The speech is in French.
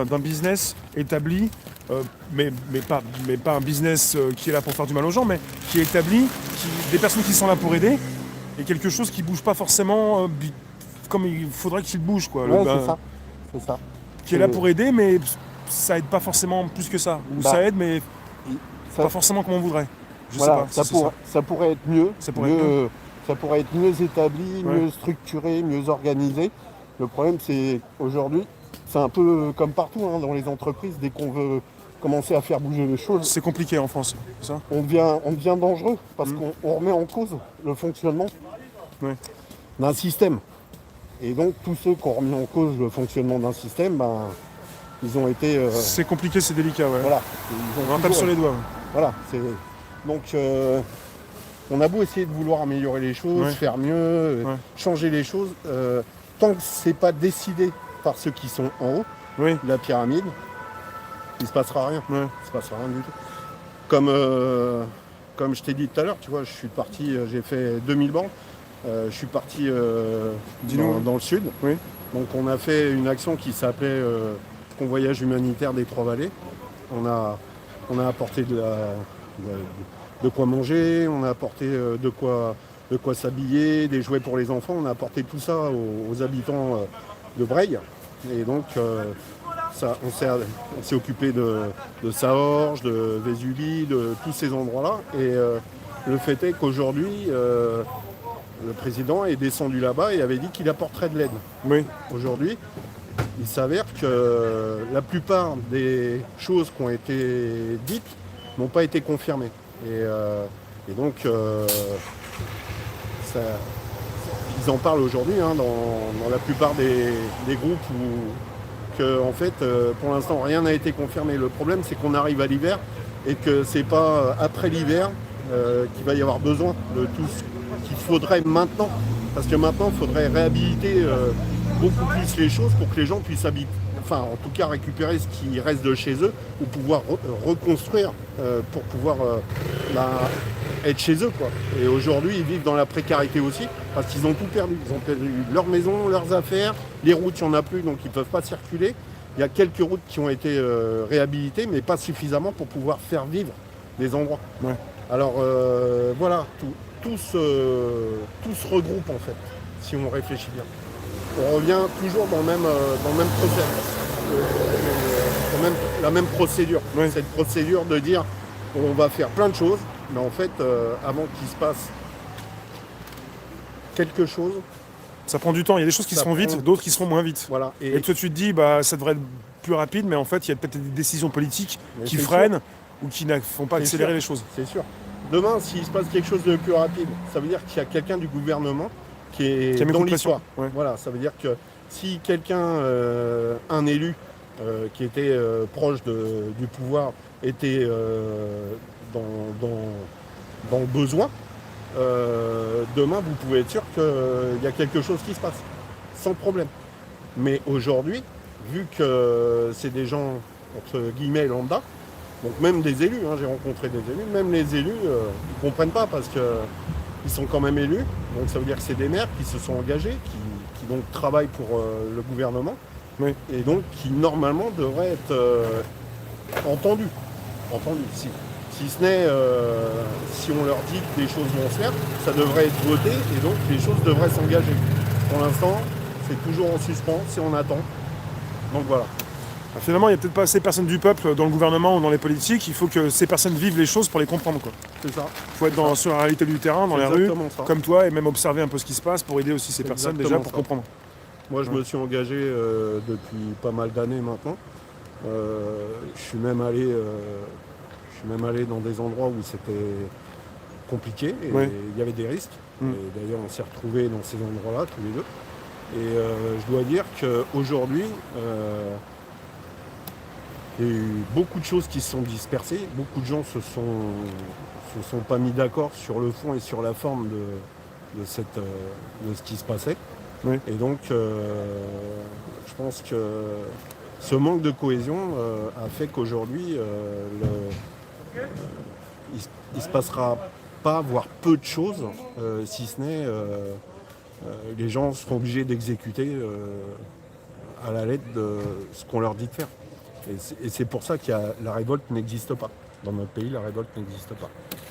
d'un business établi, mais pas un business qui est là pour faire du mal aux gens, mais qui est établi, des personnes qui sont là pour aider, et quelque chose qui bouge pas forcément comme il faudrait qu'il bouge, quoi. Ouais, c'est ça. Qui est là pour aider, mais ça aide pas forcément plus que ça. Ou ça aide, mais ça, pas forcément comme on voudrait. Je sais voilà, pas. ça pourrait être mieux. Ça pourrait être mieux. Ça pourrait être mieux établi, Ouais. mieux structuré, mieux organisé. Le problème, c'est aujourd'hui, c'est un peu comme partout dans les entreprises, dès qu'on veut commencer à faire bouger les choses, C'est compliqué en France, c'est ça. on devient dangereux parce qu'on remet en cause le fonctionnement Ouais. d'un système. Et donc tous ceux qui ont remis en cause le fonctionnement d'un système, ils ont été... C'est compliqué, c'est délicat, ouais. voilà. On en tape sur les doigts. Ouais. Voilà. Donc on a beau essayer de vouloir améliorer les choses, Ouais. faire mieux, Ouais. changer les choses, tant que c'est pas décidé par ceux qui sont en haut Oui. de la pyramide, il se passera rien. Ouais. Il se passera rien du tout. Comme je t'ai dit tout à l'heure, tu vois, je suis parti, j'ai fait 2000 bornes. Je suis parti dans le sud. Oui. Donc on a fait une action qui s'appelait Convoyage humanitaire des Trois-Vallées. On a apporté de quoi manger, on a apporté de quoi s'habiller, des jouets pour les enfants. On a apporté tout ça aux habitants de Breil. Et donc on s'est occupé de Saorge, de Vésubie, de tous ces endroits-là. Et le fait est qu'aujourd'hui, le président est descendu là-bas et avait dit qu'il apporterait de l'aide. Oui. Aujourd'hui, il s'avère que la plupart des choses qui ont été dites n'ont pas été confirmées. Et donc, ils en parlent aujourd'hui dans la plupart des groupes où, en fait, pour l'instant, rien n'a été confirmé. Le problème, c'est qu'on arrive à l'hiver et que c'est pas après l'hiver qu'il va y avoir besoin de tout ce qu'il faudrait maintenant. Parce que maintenant, il faudrait réhabiliter beaucoup plus les choses pour que les gens puissent habiter. Enfin, en tout cas, récupérer ce qui reste de chez eux ou pouvoir reconstruire pour pouvoir être chez eux, quoi. Et aujourd'hui, ils vivent dans la précarité aussi parce qu'ils ont tout perdu. Ils ont perdu leur maison, leurs affaires, les routes, il n'y en a plus, donc ils ne peuvent pas circuler. Il y a quelques routes qui ont été réhabilitées, mais pas suffisamment pour pouvoir faire vivre des endroits. Ouais. Alors voilà, tout se regroupe en fait, si on réfléchit bien. On revient toujours dans le même la même procédure. Ouais. Cette procédure de dire on va faire plein de choses, mais en fait, avant qu'il se passe quelque chose, Ça prend du temps. Il y a des choses qui se font vite, d'autres qui se font moins vite. voilà. Et toi, tu te dis, ça devrait être plus rapide, mais en fait, il y a peut-être des décisions politiques Mais qui c'est freinent ou qui ne font pas C'est accélérer sûr. les choses. C'est sûr. Demain, s'il se passe quelque chose de plus rapide, ça veut dire qu'il y a quelqu'un du gouvernement qui est Qui a mis dans coup de pression. l'histoire. Ouais. Voilà, ça veut dire que si quelqu'un, un élu qui était proche du pouvoir, était dans le besoin, demain, vous pouvez être sûr qu'il y a quelque chose qui se passe, sans problème. Mais aujourd'hui, vu que c'est des gens, entre guillemets, lambda, donc même des élus, j'ai rencontré des élus, même les élus, ils ne comprennent pas parce qu'ils sont quand même élus, donc ça veut dire que c'est des maires qui se sont engagés, qui donc travaillent pour le gouvernement, Oui. et donc qui normalement devraient être entendus. Si ce n'est, si on leur dit que des choses vont se faire, ça devrait être voté et donc les choses devraient s'engager. Pour l'instant, c'est toujours en suspens, c'est en attente. Donc voilà. Finalement, il n'y a peut-être pas assez de personnes du peuple dans le gouvernement ou dans les politiques. Il faut que ces personnes vivent les choses pour les comprendre, quoi. C'est ça. Il faut être sur la réalité du terrain, dans C'est les rues, exactement ça. comme toi, et même observer un peu ce qui se passe pour aider aussi ces C'est personnes déjà exactement pour ça. comprendre. Moi, je me suis engagé depuis pas mal d'années maintenant. Je suis même allé dans des endroits où c'était compliqué et Oui. il y avait des risques. Mm. Et d'ailleurs, on s'est retrouvés dans ces endroits-là, tous les deux. Et je dois dire qu'aujourd'hui, il y a eu beaucoup de choses qui se sont dispersées. Beaucoup de gens se sont pas mis d'accord sur le fond et sur la forme de ce qui se passait. Oui. Et donc, je pense que ce manque de cohésion a fait qu'aujourd'hui, il se passera pas, voire peu de choses, si ce n'est les gens seront obligés d'exécuter à la lettre de ce qu'on leur dit de faire. Et c'est pour ça que la révolte n'existe pas. Dans notre pays, la révolte n'existe pas.